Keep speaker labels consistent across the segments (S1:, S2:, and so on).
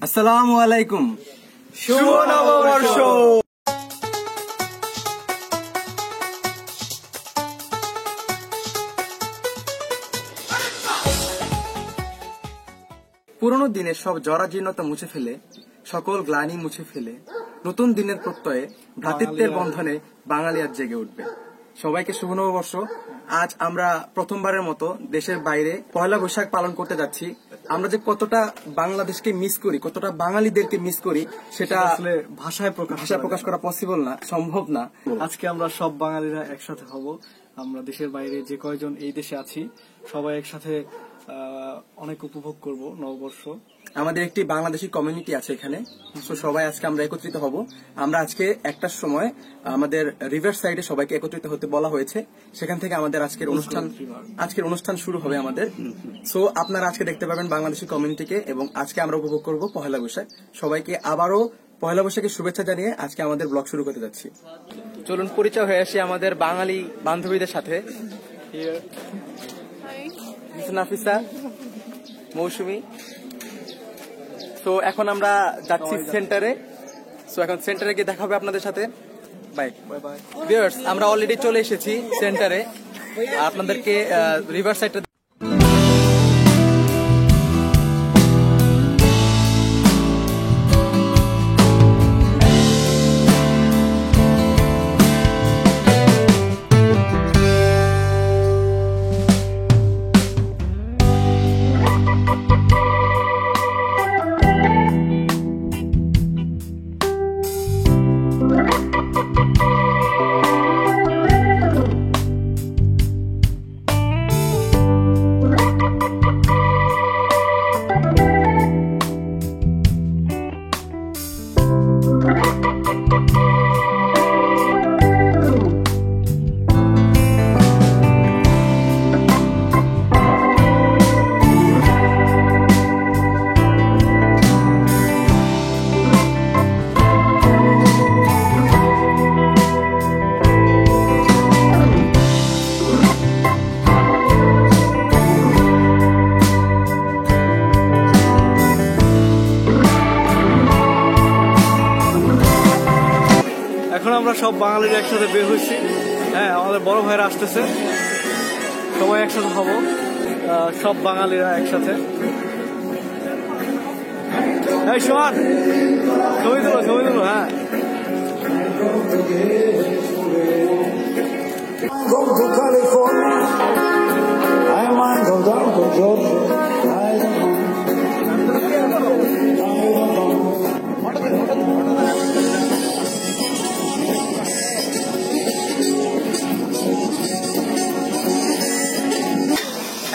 S1: আসসালামু আলাইকুম।
S2: শুভ নববর্ষ।
S1: পুরনো দিনের সব জরাজীর্ণতা মুছে ফেলে, সকল গ্লানি মুছে ফেলে, নতুন দিনের প্রত্যয়ে ভ্রাতৃত্বের বন্ধনে বাঙালি আজ জেগে উঠবে। সবাইকে শুভ নববর্ষ। আজ আমরা প্রথমবারের মতো দেশের বাইরে পয়লা বৈশাখ পালন করতে যাচ্ছি। আমরা যে কতটা বাংলাদেশকে মিস করি, কতটা বাঙালিদেরকে মিস করি, সেটা
S2: আসলে ভাষায়
S1: প্রকাশ করা পসিবল না, সম্ভব না।
S2: আজকে আমরা সব বাঙালিরা একসাথে হব। আমরা দেশের বাইরে যে কয়জন এই দেশে আছি সবাই একসাথে অনেক উপভোগ করব নববর্ষ।
S1: আমাদের একটি বাংলাদেশি কমিউনিটি আছে এখানে, তো সবাই আজকে আমরা একত্রিত হব। আমরা আজকে একটার সময় আমাদের রিভার সাইডে সবাইকে একত্রিত হতে বলা হয়েছে, সেখান থেকে আমাদের আজকের অনুষ্ঠান শুরু হবে আমাদের। সো আপনারা আজকে দেখতে পাবেন বাংলাদেশি কমিউনিটিকে, এবং আজকে আমরা উপভোগ করব পহেলা বৈশাখ। সবাইকে আবারও পহেলা বৈশাখের শুভেচ্ছা জানিয়ে আজকে আমাদের ব্লগ শুরু করতে যাচ্ছি। চলুন পরিচয় হয়ে আসি আমাদের বাঙালি বান্ধবীদের সাথে। নাফিসা, মৌসুমী। তো এখন আমরা যাচ্ছি সেন্টারে। সো এখন সেন্টারে গিয়ে দেখা হবে আপনাদের সাথে। বাই বাই ভিউয়ার্স, আমরা অলরেডি চলে এসেছি সেন্টারে। আপনাদেরকে রিভার সাইডটা
S2: আমরা সব বাঙালিরা একসাথে বের হয়েছি। হ্যাঁ, আমাদের বড় ভাইরা আসতেছে, সবাই একসাথে হব, সব বাঙালিরা একসাথে। এই শোন, ছবি তুলো। হ্যাঁ,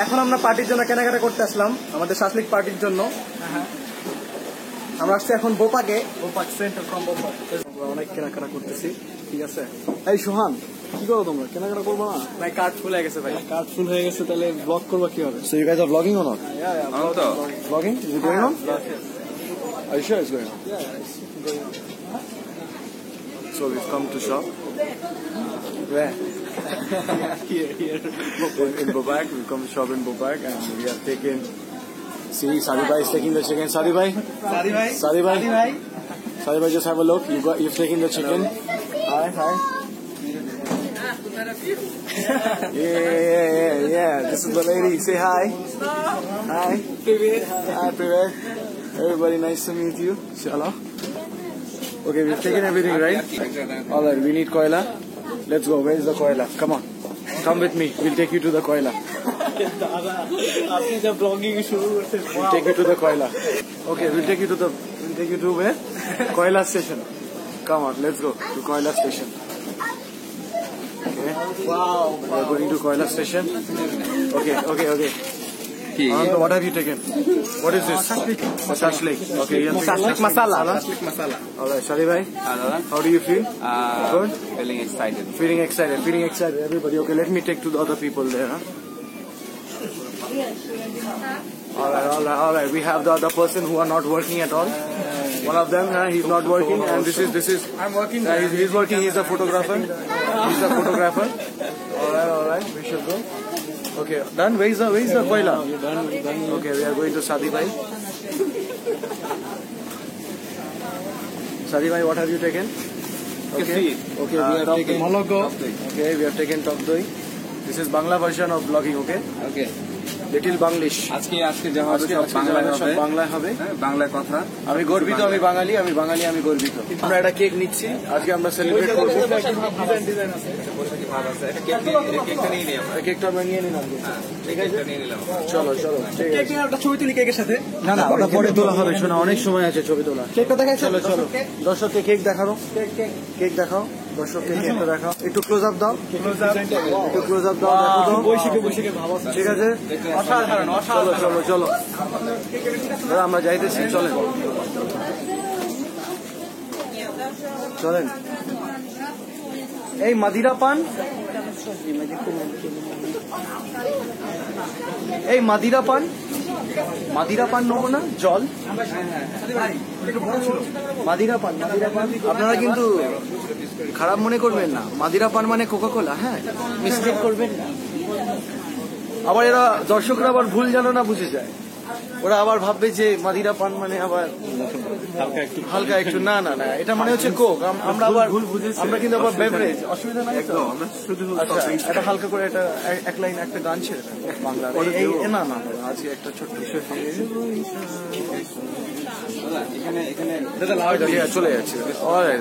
S1: এখন আমরা পার্টির জন্য কেনাকাটা করতে আসলাম, আমাদের শাসলিক পার্টির জন্য। আমরা আসছি এখন বোপাক সেন্টার ফ্রম বোপাক।
S2: অনেক কেনাকাটা করতেছি, ঠিক আছে। এই সোহান, কি করো তোমরা? কেনাকাটা করবো না?
S1: ভাই কার্ড ফুল হয়ে গেছে।
S2: কার্ড ফুল হয়ে গেছে, তাহলে ব্লগ করবো কিভাবে?
S3: So you guys are vlogging or not?
S2: Yeah,
S3: Vlogging? Is it going on? Are you sure it's going on?
S2: Yeah, it's going on.
S3: So we've come to shop.
S1: Where?
S2: Here.
S3: In Bobak. We've come to shop in Bobak and we have taken... See, Sadi Bhai is taking the chicken. Sadi Bhai, just have a look. You've taken the chicken. Hi. Yeah. This is the lady. Say hi. Hi. Hi, Privet. Everybody, nice to meet you. Inshallah. Okay, we've taken everything, right? Alright, we need koila. Let's go. Where's the koila? Come on. Come with me. We'll take you to the koila.
S2: আপনি যা blogging শুরু করতে,
S3: We'll take you to the koila. Okay, we'll take you to where? Koila station. Come on, let's go to Koila station. Okay.
S2: wow,
S3: We're going to Koila station. Okay. What have you taken? What is this? Shashlik. Okay, you have
S1: Shashlik masala.
S3: Alright, Shali bhai. How do you feel? Good?
S4: Feeling excited.
S3: Feeling excited. Everybody. Okay, let me take to the other people there. Huh? Alright. We have the other person who are not working at all. One of them, he's not working, and this is.
S1: I'm working.
S3: He's working. He's a photographer. Alright. We should go. Okay, done. Where is the koila?
S2: done.
S3: Okay, we are going to Sadi bhai. Sadi bhai, what have you taken? Okay, we have taken
S1: Mologo.
S3: Okay, we have taken top doi. This is Bangla version of vlogging, okay?
S4: Okay
S3: Little Banglish.
S4: আজকে যা হবে
S3: আজকে
S4: সব বাংলায়
S3: সব
S4: হবে
S3: বাংলায় হবে।
S4: হ্যাঁ, বাংলায় কথা
S3: আমি গর্বিত, আমি বাঙালি, আমি গর্বিত। আমরা একটা কেক নিচ্ছি, আজকে আমরা সেলিব্রেট করবো।
S4: কি ভাব আছে একটা কেকটা নিয়ে নিই আমরা
S3: কেকটা আমরা নিয়ে নিলাম, ঠিক আছে?
S4: নিয়ে নিলাম
S3: চলো চলো, ঠিক আছে।
S1: কেক নিয়ে একটা ছবি তুলি কেকের সাথে।
S3: না না, ওটা পরে তোলা হবে, শোনা অনেক সময় আছে ছবি তোলা।
S1: কেকটা দেখাই।
S3: চলো চলো, দর্শককে কেক দেখাও, কেক দেখাও, দর্শককে কেকটা দেখাও। একটু ক্লোজ আপ দাও, একটু ক্লোজ আপ দাও, দেখো তো।
S1: বৈশাখে ভাব আছে।
S3: ঠিক আছে,
S1: অসাধারণ
S3: চলো চলো চলো, দাদা আমরা যাইতেছি, চলেন চলেন। এই মাদিরা পান, এই মাদিরা পান নেবো না? জল মাদিরা পান আপনারা কিন্তু খারাপ মনে করবেন না। মাদিরা পান মানে কোকা কোলা, হ্যাঁ, মিস্টেক করবেন না। আবার এরা দর্শকরা আবার ভুল যেন না বুঝে যায়, ওরা আবার ভাববে যে মাদিরা পান মানে আবার হালকা একটু। না না না, এটা মানে হচ্ছে কোক। আমরা আবার আমরা কিন্তু আবার বেভারেজ, অসুবিধা নাই তো। আচ্ছা, এটা হালকা করে এটা এক লাইন একটা গান ছেড়ে দেন বাংলা। এই না না, আজকে একটা ছোট্ট চলে যাচ্ছে।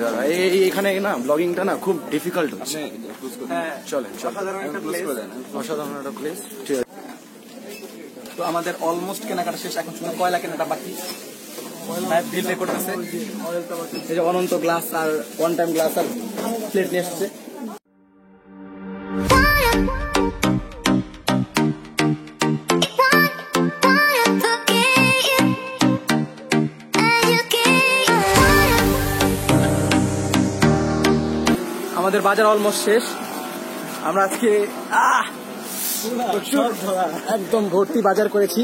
S3: দাদা এখানে না ব্লগিংটা না খুব ডিফিকাল্ট হচ্ছে। চলেন অসাধারণ একটা প্লেস, ঠিক আছে।
S1: তো আমাদের অলমোস্ট কেনাকাটা শেষ, এখন শুধু কয়লা কেনাটা বাকি। বিল পে করতেছে, এই যে অনন্ত গ্লাস আর ওয়ান টাইম গ্লাস আর প্লেট নিয়ে এসেছে। আমাদের বাজার অলমোস্ট শেষ। আমরা আজকে একদম ভর্তি বাজার করেছি,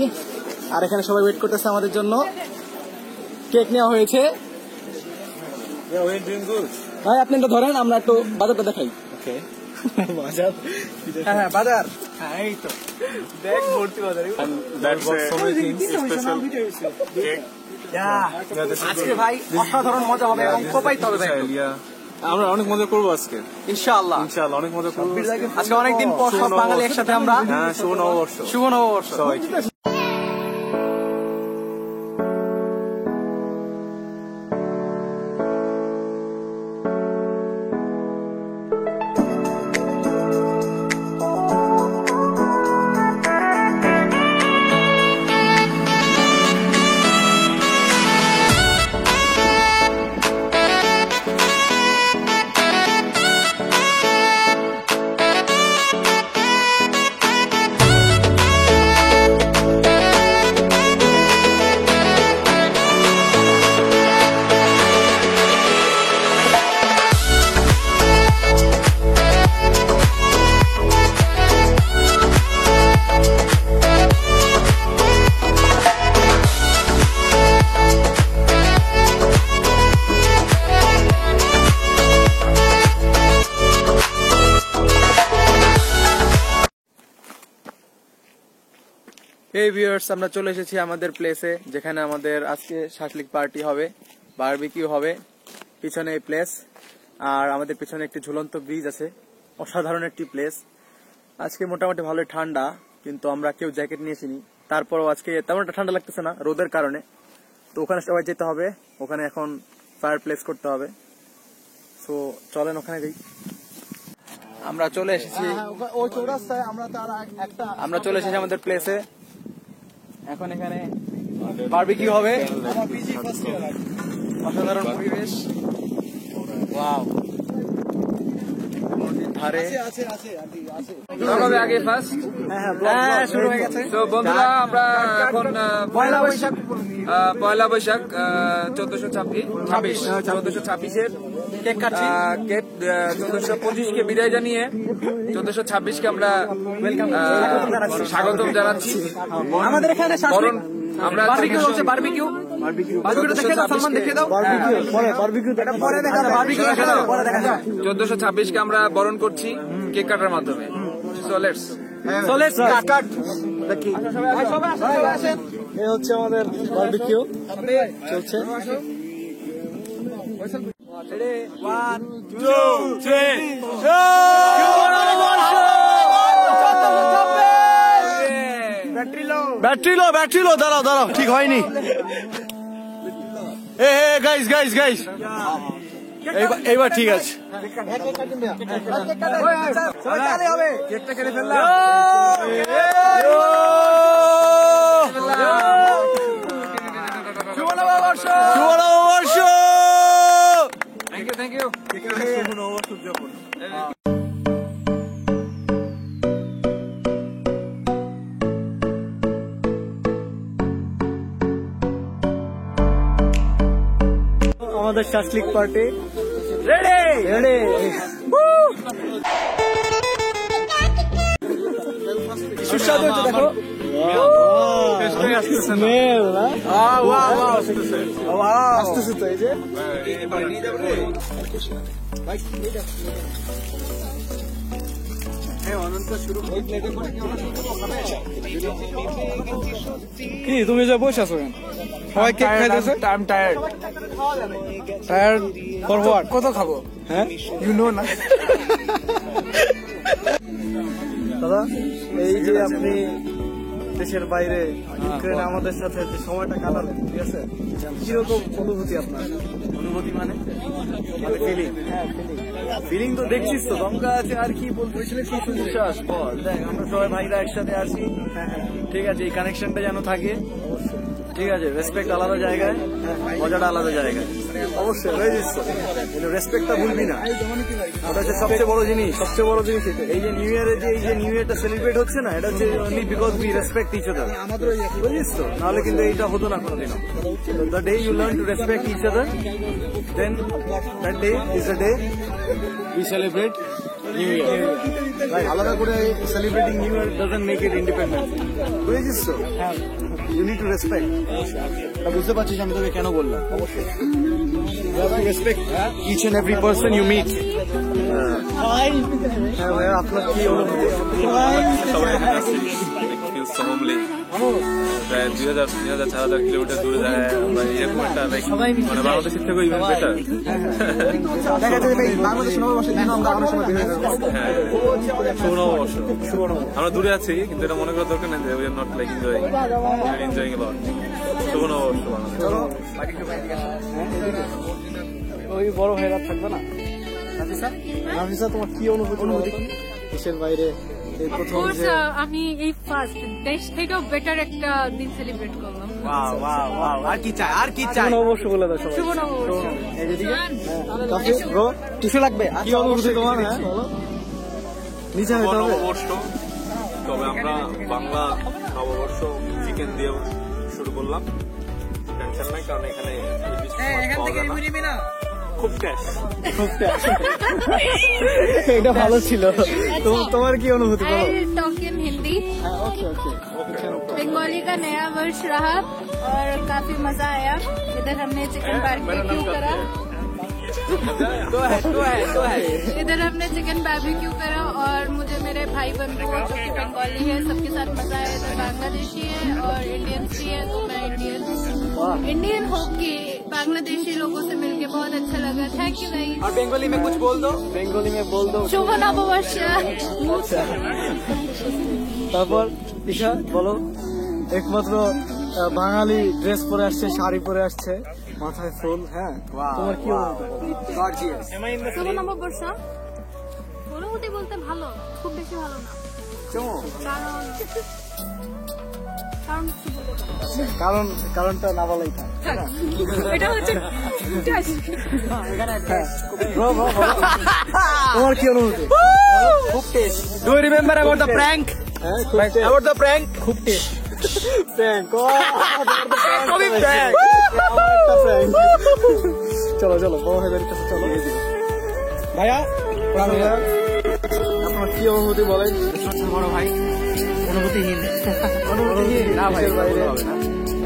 S1: আর এখানে সবাই ওয়েট করতেছে আমাদের জন্য। কেক নেওয়া হয়েছে। ভাই আপনি এটা ধরেন, আমরা একটু বাজারটা দেখাই।
S3: বাজার,
S1: হ্যাঁ বাজার,
S3: এই তো ব্যাগ ভর্তি বাজার।
S1: আজকে ভাই অসাধারণ মজা হবে এবং কোপাইতে হবে ভাই।
S2: আমরা অনেক মজা করবো আজকে,
S1: ইনশাআল্লাহ
S2: অনেক মজা করবো
S1: আজকে। অনেকদিন পর সব বাঙালি একসাথে আমরা।
S2: হ্যাঁ, শুভ নববর্ষ
S1: শুভ নববর্ষ। এই ভিউয়ার্স, আমরা চলে এসেছি আমাদের প্লেসে, যেখানে আমাদের আজকে শাকলিক পার্টি হবে, বারবিকিউ হবে। পিছনে এই প্লেস, আর আমাদের পিছনে একটি ঝুলন্ত ব্রিজ আছে। অসাধারণ একটি প্লেস। আজকে মোটামুটি ভালোই ঠান্ডা, কিন্তু আমরা কেউ জ্যাকেট নিয়েছিনি। তারপরও আজকে তেমন একটা ঠান্ডা লাগতেছে না রোদের কারণে। তো ওখানে সবাই যেতে হবে, ওখানে এখন ফায়ার প্লেস করতে হবে। সো চলেন ওখানে যাই। আমরা চলে এসেছি আমাদের প্লেসে। এখন এখানে বারবিকিউ হবে। অসাধারণ পরিবেশ। ওয়াও, নদীর ধারে
S4: আগে ফার্স্ট
S1: হ্যাঁ শুরু হয়ে গেছে।
S4: তো বন্ধুরা, আমরা এখন পয়লা বৈশাখ 1426-এর
S1: কেক কাটছি।
S4: 1425-কে বিদায় জানিয়ে 1426-কে আমরা স্বাগতম জানাচ্ছি।
S1: আমাদের এখানে
S4: আমরা
S1: বারবিকিউ হচ্ছে, বারবিকিউ দেখে দাও, সালমান দেখে দাও।
S3: বারবিকিউ
S1: পরে দেখা যাবে, বারবিকিউ পরে দেখা যাবে।
S4: 1426-কে আমরা বরণ করছি কেক কাটার মাধ্যমে। সো লেটস
S1: কাট।
S3: এই হচ্ছে আমাদের বারবিকিউ চলছে।
S2: ব্যাটারি লো দাঁড়াও ঠিক হয়নি। গাইস এইবার ঠিক আছে।
S1: কেকটা কেটে ফেললাম। শুভ নববর্ষ। Thank you. শুভ নববর্ষ উদযাপন।
S2: আমাদের শাসলিক পার্টি রেডি। সুস্বাদু হচ্ছে দেখো। আসতেছে তো এই যে কি তুমি যে বসে আছো কেন? সবাই কেক খাইতেছে।
S4: I'm tired.
S2: Tired for what?
S1: কত খাবো?
S2: হ্যাঁ
S1: ইউ নো না।
S2: দাদা এই যে আপনি দেশের বাইরে ইউক্রেনে আমাদের সাথে যে সময়টা কাটালেন, ঠিক আছে, কিরকম অনুভূতি আপনার?
S1: অনুভূতি মানে
S2: ফিলিং? হ্যাঁ ফিলিং তো দেখছিস তো, দমকা আছে। আর কি বলতে বিশ্বাস বল, দেখ আমরা সবাই ভাইরা একসাথে আসি, ঠিক আছে, এই কানেকশনটা যেন থাকে, ঠিক আছে, রেসপেক্ট আলাদা জায়গায়, মজাটা আলাদা জায়গায়, অবশ্যই হয়ে যাচ্ছে, কিন্তু রেসপেক্টটা ভুলবি না, ওটা হচ্ছে সবচেয়ে বড় জিনিস। এই যে নিউ ইয়ারে যে এই যে নিউ ইয়ারটা সেলিব্রেট হচ্ছে না, এটা হচ্ছে only because we respect each other, বুঝিস তো, নাহলে কিন্তু এইটা হতো না কোনোদিনও। The day you learn to respect each other, then that day is the day we celebrate new year. আলাদা করে celebrating new year doesn't make it independent, বুঝেছিস তো? You need to respect. বুঝতে পারছিস আমি তোকে কেন বললাম? অবশ্যই respect each and every person you meet. হ্যাঁ ভাইয়া, আপনার কি অনুভূতি?
S5: সবাই এখানে আসছি, so homely. প্রায় 2000-4000 কিলোমিটার দূরে যায় আমরা এরকম একটা মানে বাংলাদেশের থেকেও ইভেন বেটার।
S1: দেখা যাচ্ছে বাংলাদেশ নববর্ষের দিন আমরা অনেক সময় বের হয়ে যাবো।
S5: হ্যাঁ, শুভ নববর্ষ। আমরা দূরে আছি কিন্তু এটা মনে করার দরকার নেই যে we are not like enjoying a lot. শুভ নববর্ষ
S2: ওই বড় ভাইরা থাকবে না? নাফিসা, তোমার কি অনুভূতি দেশের বাইরে এই প্রথম যে
S6: আমি এই ফার্স্ট দেশ থেকেও বেটার একটা দিন সেলিব্রেট করলাম।
S1: আর কি চাই?
S2: নববর্ষ বলে দাও সবাই।
S6: শুভ নববর্ষ।
S2: ব্রো টিস্যু লাগবে? কি অনুভূতি তোমার? হ্যাঁ বলো। নিচে
S5: শুভ
S2: হইতে হবে।
S5: নববর্ষ। তবে আমরা বাংলা নববর্ষ চিকেন দিয়ে শুরু করলাম, টেনশন নাই, কারণ এখানে খুব ক্যাশ।
S2: এটা ভালো ছিল। তোমার কি অনুভূতি বলো?
S6: I talk in Hindi. Bengali का नया वर्ष रहा और काफी मजा आया। इधर हमने चिकन बारबेक्यू करा। इधर हमने चिकन बारबेक्यू करा और मुझे मेरे भाई बंधु जो कि बंगाली है सबके साथ मजा आया। इधर बांग्लादेशी है और इंडियंस भी है, तो मैं इंडियन होके बांग्लादेशी लोगों से मिलके बहुत अच्छा लगा। Thank you guys.
S1: और बंगाली में कुछ बोल दो।
S6: शुभ नववर्ष।
S2: তারপর ঈশা বলো, একমাত্র বাঙালি ড্রেস পরে আসছে, শাড়ি পরে আসছে, মাথায় ফুল। হ্যাঁ, তোমার কি অনুভূতি?
S6: শুভ নববর্ষ। অনুভূতি বলতে ভালো, খুব বেশি ভালো না,
S2: কারণটা না বলাই থাক।
S6: এটা হচ্ছে
S2: তোমার কি অনুভূতি?
S1: খুব taste. Do you remember about the prank? About the prank?
S2: খুব টেস্ট। চলো বড় ভাইদের কাছে চলো। ভাইয়া আপনার কি অনুভূতি বলেন?
S1: বড় ভাই
S2: অনুভূতিহীন
S1: না ভাই,
S2: বাইরে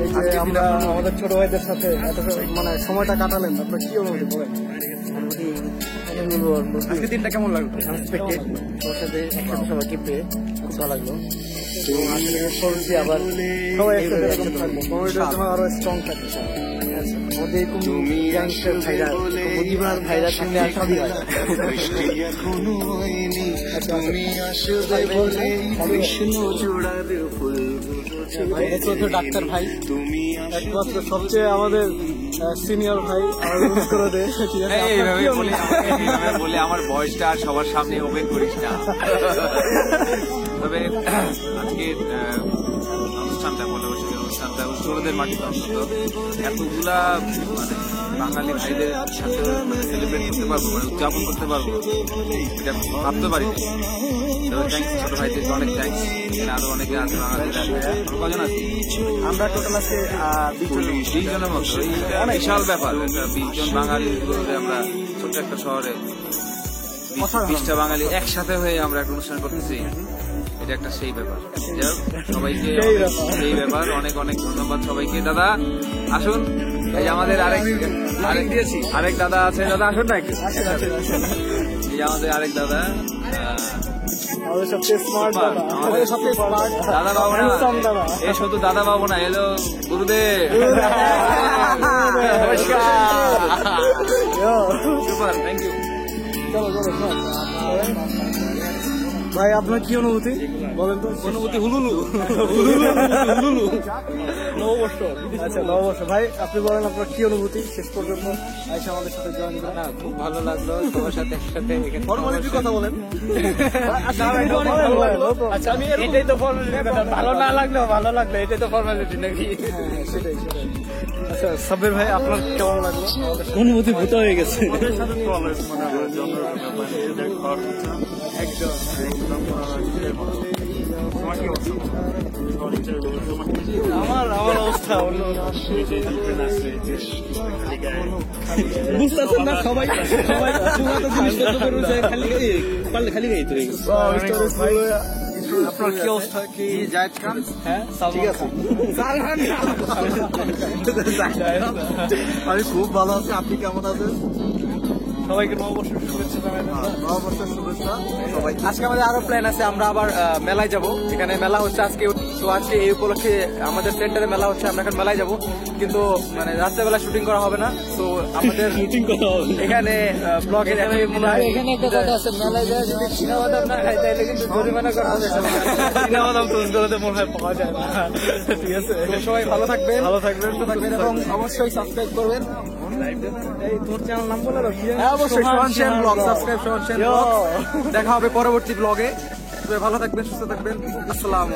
S2: এই যে আমরা আমাদের ছোট ভাইদের সাথে এত মানে সময়টা কাটালেন, আপনার কি অনুভূতি বলেন?
S1: আজকে দিনটা কেমন লাগলো?
S2: আনএক্সপেক্টেড, ওর সাথে একসাথে সবাইকে পেয়ে খুব ভালো লাগলো। আবার সবাই একসাথে এরকম থাকবো, কমিউনিটির জন্য আরো স্ট্রং থাকবে।
S3: আমাদের কোনো গ্যাংস্টার ভাইরা বুদ্ধিমান ভাইরা থাকলে আর সবই হয়। ডাক্তার ভাই একমাত্র সবচেয়ে আমাদের সিনিয়র ভাই
S4: এইভাবে বলে আমার বয়সটা আর সবার সামনে ওপেন করিস না। তবে আজকে অনুষ্ঠানটা অনুষ্ঠানটা ষোলোদের মাটিতে অন্তত এতগুলা মানে বাঙালি ভাইদের সাথে সেলিব্রেট করতে পারবো, মানে উদযাপন করতে পারবো, এটা ভাবতে পারিনি। তবে থ্যাংকস ছোট ভাইদেরকে, অনেক থ্যাংকস। এখানে আরো অনেকে আছে বাঙালিরা। কজন আছি
S3: আমরা? টোটাল আছে
S4: 20 জনের মতো। এইটা বিশাল ব্যাপার, 20 জন বাঙালি আমরা ছোট্ট একটা শহরে 20টা বাঙালি একসাথে হয়ে আমরা একটা অনুষ্ঠান করতেছি, এটা একটা সেই ব্যাপার। সবাইকে সেই ব্যাপার, অনেক অনেক ধন্যবাদ সবাইকে। দাদা আসুন, এই যে আমাদের আরেক দাদা আছে, দাদা আসুন না একটু। এই যে আমাদের আরেক দাদা,
S3: আমাদের সবচেয়ে স্মার্ট দাদা, আমাদের সবচেয়ে স্মার্ট
S4: দাদা বাবু না, এই শুধু দাদা বাবু না, এলো গুরুদেব। Super, thank you.
S3: ভাই আপনার কি অনুভূতি বলেন তো?
S4: অনুভূতি হুলুলু।
S3: নববর্ষ, আচ্ছা নববর্ষ। ভাই আপনি বলেন আপনার কি অনুভূতি শেষ পর্যন্ত আইসা আমাদের সাথে জয়েন করেন?
S4: না, খুব ভালো লাগলো তোমার সাথে একসাথে এখানে।
S3: ফর্মালিটির কথা বলেন।
S4: আচ্ছা, আমি এটাই তো ফর্মালিটি, ভালো না লাগলেও ভালো লাগলো, এটাই তো ফর্মালিটি নাকি?
S3: সেটাই সেটাই। আচ্ছা সাব্বির ভাই আপনার কেমন লাগলো? অনুভূতি ভূত হয়ে গেছে। আমার অবস্থা অন্য। বুঝতেছেন না সবাই খালি গাই তো আপনার কি অবস্থা? কি জায়েদ খান? হ্যাঁ ঠিক আছে। আমি খুব ভালো আছি, আপনি কেমন আছেন? সবাইকে নববর্ষের শুভেচ্ছা জানাই। নববর্ষের শুভেচ্ছা সবাই।
S1: আজকে আমাদের আরো প্ল্যান আছে, আমরা আবার মেলায় যাব। এখানে মেলা হচ্ছে আজকে, তো আজকে এই উপলক্ষে আমাদের সেন্টারে মেলা হচ্ছে, আমরা এখন মেলায় যাব, কিন্তু মানে রাত্রেবেলা শুটিং করা হবে না। তো আমাদের শুটিং করা হবে এখানে ব্লগের মনে হয়।
S3: এখানে একটা কথা আছে, মেলায় যায় যদি চিনাবাদাম না খাই তাহলে কিন্তু জরিমানা করা হবে। চিনাবাদাম তো মনে হয় পাওয়া যায় না। ঠিক আছে,
S1: সবাই ভালো থাকবেন,
S3: এবং অবশ্যই সাবস্ক্রাইব করবেন। এই তোর চ্যানেল নাম বলে দাও।
S1: অবশ্যই সোহান সেন ব্লগ, সাবস্ক্রাইব সোহান সেন ব্লগ। দেখা হবে পরবর্তী ব্লগে। ভালো থাকবেন, সুস্থ থাকবেন। আসসালাম।